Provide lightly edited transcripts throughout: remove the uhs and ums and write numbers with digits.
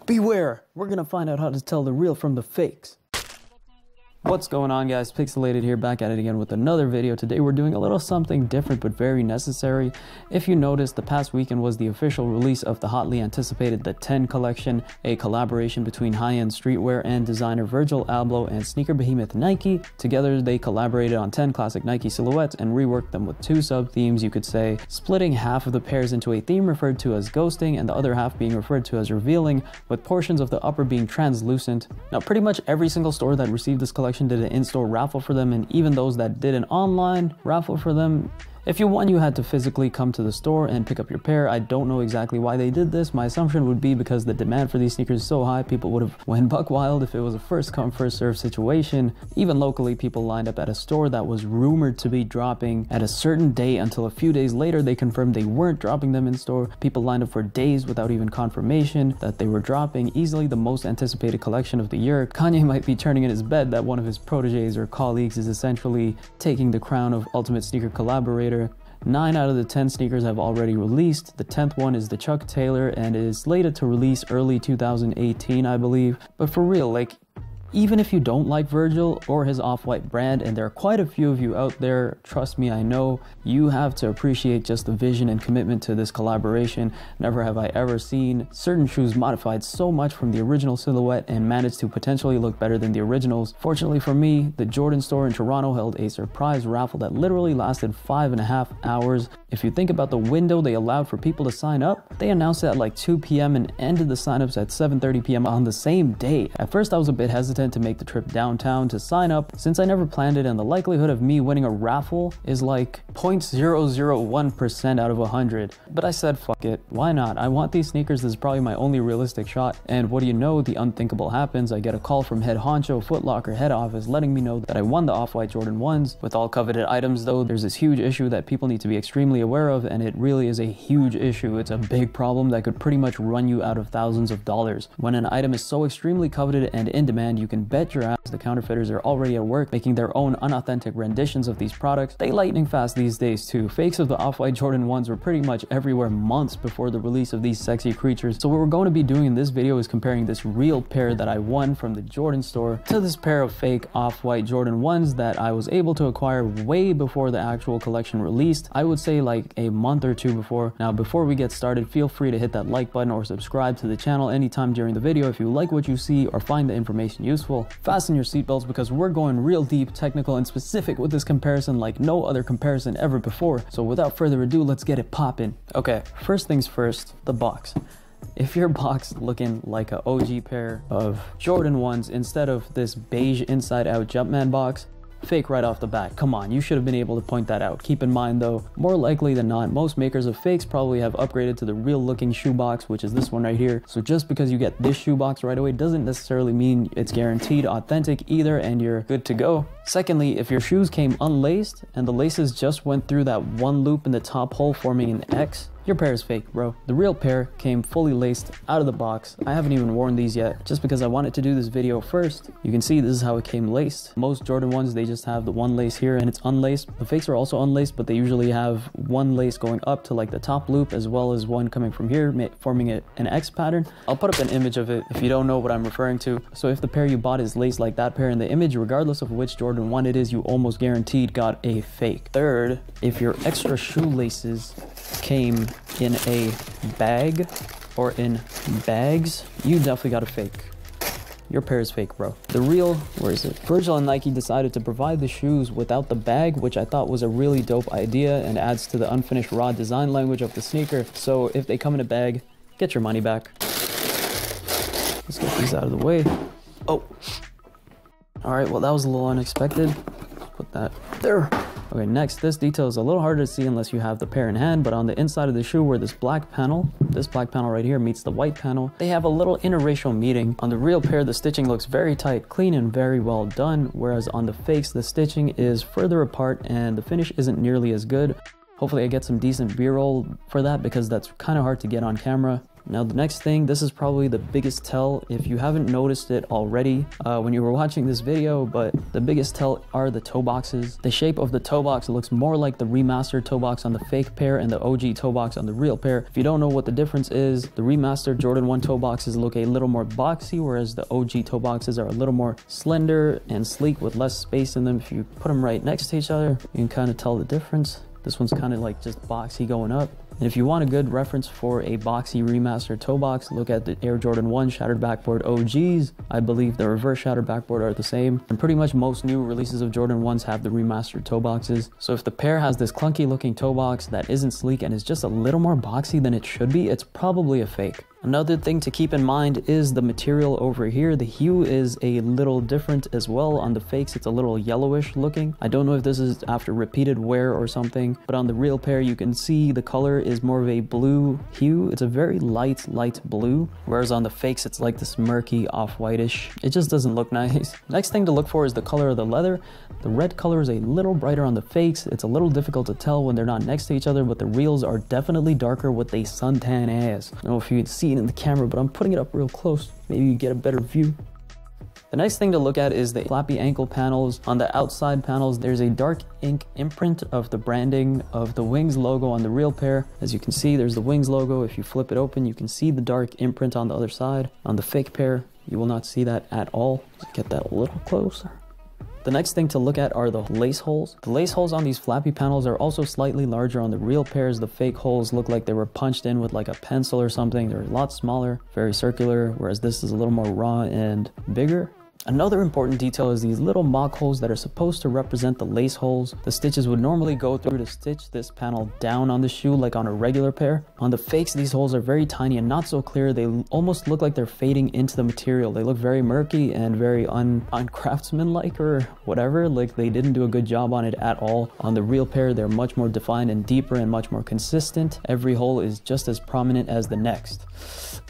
Beware! We're gonna find out how to tell the real from the fakes. What's going on, guys? Picsoleated here, back at it again with another video. Today we're doing a little something different but very necessary. If you noticed, the past weekend was the official release of the hotly anticipated The 10 collection, a collaboration between high-end streetwear and designer Virgil Abloh and sneaker behemoth Nike. Together they collaborated on 10 classic Nike silhouettes and reworked them with two sub-themes, you could say, splitting half of the pairs into a theme referred to as ghosting and the other half being referred to as revealing, with portions of the upper being translucent. Now, pretty much every single store that received this collection did an in-store raffle for them, and even those that did an online raffle for them. If you won, you had to physically come to the store and pick up your pair. I don't know exactly why they did this. My assumption would be because the demand for these sneakers is so high, people would have went buck wild if it was a first come first serve situation. Even locally, people lined up at a store that was rumored to be dropping at a certain date until a few days later they confirmed they weren't dropping them in store. People lined up for days without even confirmation that they were dropping. Easily the most anticipated collection of the year. Kanye might be turning in his bed that one of his proteges or colleagues is essentially taking the crown of ultimate sneaker collaborator. 9 out of the 10 sneakers have already released. The 10th one is the Chuck Taylor and is slated to release early 2018, I believe. But for real, like, even if you don't like Virgil or his Off-White brand, and there are quite a few of you out there, trust me, I know, you have to appreciate just the vision and commitment to this collaboration. Never have I ever seen certain shoes modified so much from the original silhouette and managed to potentially look better than the originals. Fortunately for me, the Jordan store in Toronto held a surprise raffle that literally lasted 5.5 hours. If you think about the window they allowed for people to sign up, they announced it at like 2 p.m. and ended the signups at 7:30 p.m. on the same day. At first I was a bit hesitant to make the trip downtown to sign up since I never planned it, and the likelihood of me winning a raffle is like 0.001% out of 100. But I said fuck it, why not? I want these sneakers. This is probably my only realistic shot. And what do you know, the unthinkable happens. I get a call from head honcho Foot Locker head office letting me know that I won the Off-White Jordan 1s. With all coveted items though, there's this huge issue that people need to be extremely aware of, and it really is a huge issue. It's a big problem that could pretty much run you out of thousands of dollars. When an item is so extremely coveted and in demand, you can bet your ass the counterfeiters are already at work making their own unauthentic renditions of these products. They lightning fast these days too. Fakes of the Off-White Jordan 1s were pretty much everywhere months before the release of these sexy creatures. So what we're going to be doing in this video is comparing this real pair that I won from the Jordan store to this pair of fake Off-White Jordan 1s that I was able to acquire way before the actual collection released. I would say like a month or two before. Now before we get started, feel free to hit that like button or subscribe to the channel anytime during the video if you like what you see or find the information useful. Fasten your seatbelts because we're going real deep, technical, and specific with this comparison like no other comparison ever before. So without further ado, let's get it poppin'. Okay, first things first, the box. If your box looking like an OG pair of Jordan 1s instead of this beige inside out Jumpman box, fake right off the bat. Come on, you should have been able to point that out. Keep in mind though, more likely than not, most makers of fakes probably have upgraded to the real looking shoebox, which is this one right here. So just because you get this shoebox right away doesn't necessarily mean it's guaranteed authentic either and you're good to go. Secondly, if your shoes came unlaced and the laces just went through that one loop in the top hole forming an X, your pair is fake, bro. The real pair came fully laced out of the box. I haven't even worn these yet, just because I wanted to do this video first. You can see this is how it came laced. Most Jordan 1s, they just have the one lace here and it's unlaced. The fakes are also unlaced, but they usually have one lace going up to like the top loop as well as one coming from here, forming an X pattern. I'll put up an image of it if you don't know what I'm referring to. So if the pair you bought is laced like that pair in the image, regardless of which Jordan 1 it is, you almost guaranteed got a fake. Third, if your extra shoelaces came in a bag or in bags, you definitely got a fake. Your pair is fake, bro. The real, where is it? Virgil and Nike decided to provide the shoes without the bag, which I thought was a really dope idea and adds to the unfinished raw design language of the sneaker. So if they come in a bag, get your money back. Let's get these out of the way. Oh. All right, well, that was a little unexpected. Let's put that there. Okay, next, this detail is a little harder to see unless you have the pair in hand, but on the inside of the shoe where this black panel right here meets the white panel, they have a little interracial meeting. On the real pair, the stitching looks very tight, clean, and very well done, whereas on the fakes, the stitching is further apart and the finish isn't nearly as good. Hopefully I get some decent B-roll for that because that's kind of hard to get on camera. Now the next thing, this is probably the biggest tell if you haven't noticed it already when you were watching this video, but the biggest tell are the toe boxes. The shape of the toe box looks more like the remastered toe box on the fake pair and the OG toe box on the real pair. If you don't know what the difference is, the remastered Jordan 1 toe boxes look a little more boxy, whereas the OG toe boxes are a little more slender and sleek with less space in them. If you put them right next to each other, you can kind of tell the difference. This one's kind of like just boxy going up. And if you want a good reference for a boxy remastered toe box, look at the Air Jordan 1 Shattered Backboard OGs. I believe the reverse Shattered Backboard are the same. And pretty much most new releases of Jordan 1s have the remastered toe boxes. So if the pair has this clunky looking toe box that isn't sleek and is just a little more boxy than it should be, it's probably a fake. Another thing to keep in mind is the material over here. The hue is a little different as well. On the fakes, it's a little yellowish looking. I don't know if this is after repeated wear or something, but on the real pair, you can see the color is more of a blue hue. It's a very light blue, whereas on the fakes, it's like this murky off-whitish. It just doesn't look nice. Next thing to look for is the color of the leather. The red color is a little brighter on the fakes. It's a little difficult to tell when they're not next to each other, but the reels are definitely darker with a suntan ass. I don't know if you can see it in the camera, but I'm putting it up real close. Maybe you get a better view. The next thing to look at is the Floppy ankle panels. On the outside panels, there's a dark ink imprint of the branding of the Wings logo on the real pair. As you can see, there's the Wings logo. If you flip it open, you can see the dark imprint on the other side. On the fake pair, you will not see that at all. Let's get that a little closer. The next thing to look at are the lace holes. The lace holes on these Floppy panels are also slightly larger on the real pairs. The fake holes look like they were punched in with like a pencil or something. They're a lot smaller, very circular, whereas this is a little more raw and bigger. Another important detail is these little mock holes that are supposed to represent the lace holes. The stitches would normally go through to stitch this panel down on the shoe like on a regular pair. On the fakes, these holes are very tiny and not so clear. They almost look like they're fading into the material. They look very murky and very uncraftsmanlike or whatever. Like they didn't do a good job on it at all. On the real pair, they're much more defined and deeper and much more consistent. Every hole is just as prominent as the next.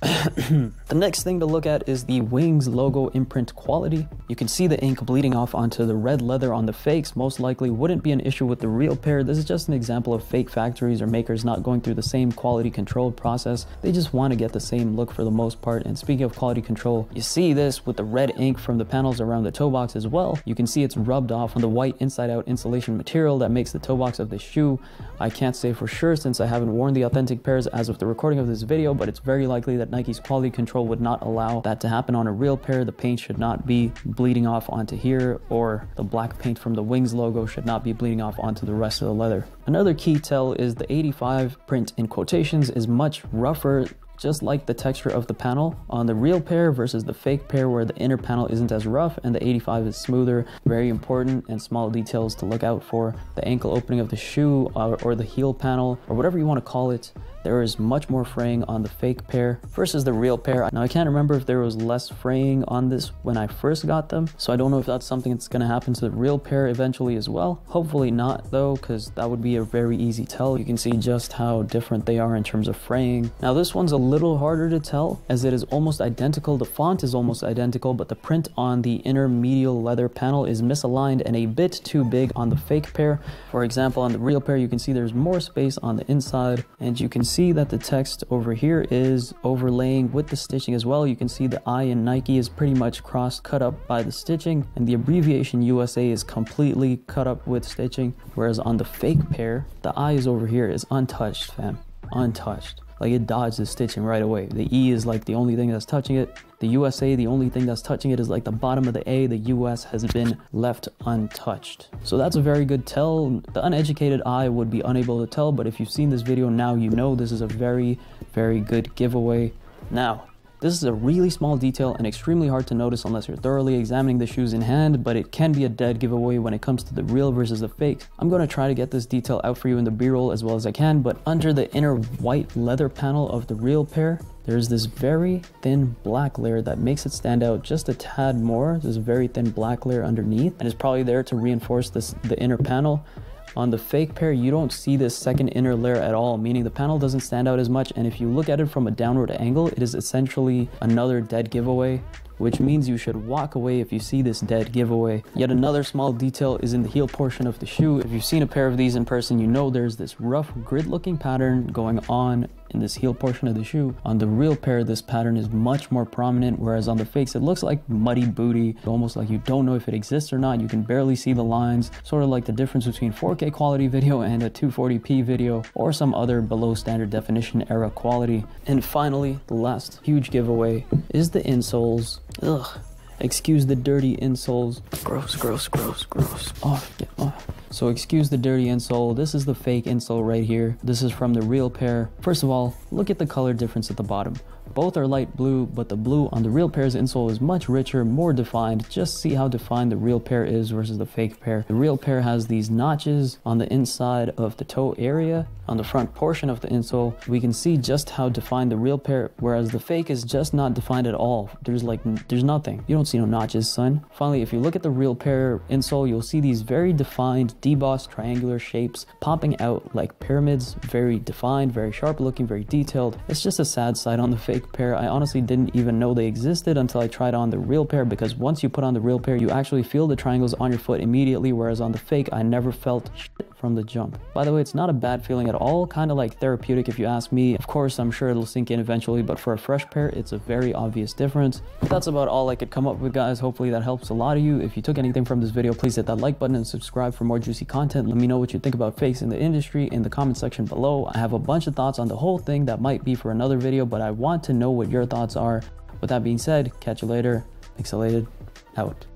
The next thing to look at is the Wings logo imprint quality. You can see the ink bleeding off onto the red leather on the fakes. Most likely wouldn't be an issue with the real pair. This is just an example of fake factories or makers not going through the same quality control process. They just want to get the same look for the most part. And speaking of quality control, you see this with the red ink from the panels around the toe box as well. You can see it's rubbed off on the white inside out insulation material that makes the toe box of the shoe. I can't say for sure since I haven't worn the authentic pairs as of the recording of this video, but it's very likely that Nike's quality control would not allow that to happen on a real pair. The paint should not be bleeding off onto here, or the black paint from the Wings logo should not be bleeding off onto the rest of the leather. Another key tell is the 85 print in quotations is much rougher, just like the texture of the panel on the real pair versus the fake pair where the inner panel isn't as rough and the 85 is smoother. Very important and small details to look out for. The ankle opening of the shoe or the heel panel or whatever you want to call it, there is much more fraying on the fake pair versus the real pair. Now I can't remember if there was less fraying on this when I first got them, so I don't know if that's something that's going to happen to the real pair eventually as well. Hopefully not though, because that would be a very easy tell. You can see just how different they are in terms of fraying. Now this one's a little harder to tell as it is almost identical. The font is almost identical, but the print on the inner medial leather panel is misaligned and a bit too big on the fake pair. For example, on the real pair, you can see there's more space on the inside, and you can see that the text over here is overlaying with the stitching as well. You can see the I in Nike is pretty much cut up by the stitching, and the abbreviation USA is completely cut up with stitching, whereas on the fake pair, the I is over here is untouched, fam. Untouched. Like it dodged the stitching right away. The E is like the only thing that's touching it. The USA, the only thing that's touching it is like the bottom of the A. The US has been left untouched. So that's a very good tell. The uneducated eye would be unable to tell, but if you've seen this video now, you know this is a very, very good giveaway. Now, this is a really small detail and extremely hard to notice unless you're thoroughly examining the shoes in hand, but it can be a dead giveaway when it comes to the real versus the fake. I'm going to try to get this detail out for you in the B-roll as well as I can, but under the inner white leather panel of the real pair, there's this very thin black layer that makes it stand out just a tad more. There's a very thin black layer underneath, and it's probably there to reinforce the inner panel. On the fake pair, you don't see this second inner layer at all, meaning the panel doesn't stand out as much, and if you look at it from a downward angle, it is essentially another dead giveaway, which means you should walk away if you see this dead giveaway. Yet another small detail is in the heel portion of the shoe. If you've seen a pair of these in person, you know there's this rough grid looking pattern going on in this heel portion of the shoe. On the real pair, this pattern is much more prominent, whereas on the fakes, it looks like muddy booty, almost like you don't know if it exists or not. You can barely see the lines, sort of like the difference between 4K quality video and a 240p video, or some other below standard definition era quality. And finally, the last huge giveaway is the insoles. Ugh. Excuse the dirty insoles. Gross, gross, gross, gross. Off, get off. So excuse the dirty insole. This is the fake insole right here. This is from the real pair. First of all, look at the color difference at the bottom. Both are light blue, but the blue on the real pair's insole is much richer, more defined. Just see how defined the real pair is versus the fake pair. The real pair has these notches on the inside of the toe area. On the front portion of the insole, we can see just how defined the real pair, whereas the fake is just not defined at all. There's nothing. You don't see no notches, son. Finally, if you look at the real pair insole, you'll see these very defined, debossed triangular shapes popping out like pyramids. Very defined, very sharp looking, very detailed. It's just a sad sight on the fake pair. I honestly didn't even know they existed until I tried on the real pair, because once you put on the real pair, you actually feel the triangles on your foot immediately, whereas on the fake, I never felt shit from the jump. By the way, it's not a bad feeling at all, kind of like therapeutic if you ask me. Of course, I'm sure it'll sink in eventually, but for a fresh pair, it's a very obvious difference. But that's about all I could come up with, guys. Hopefully that helps a lot of you. If you took anything from this video, please hit that like button and subscribe for more juicy content. Let me know what you think about fakes in the industry in the comment section below. I have a bunch of thoughts on the whole thing that might be for another video, but I want to know what your thoughts are. With that being said, catch you later. Picsoleated, out.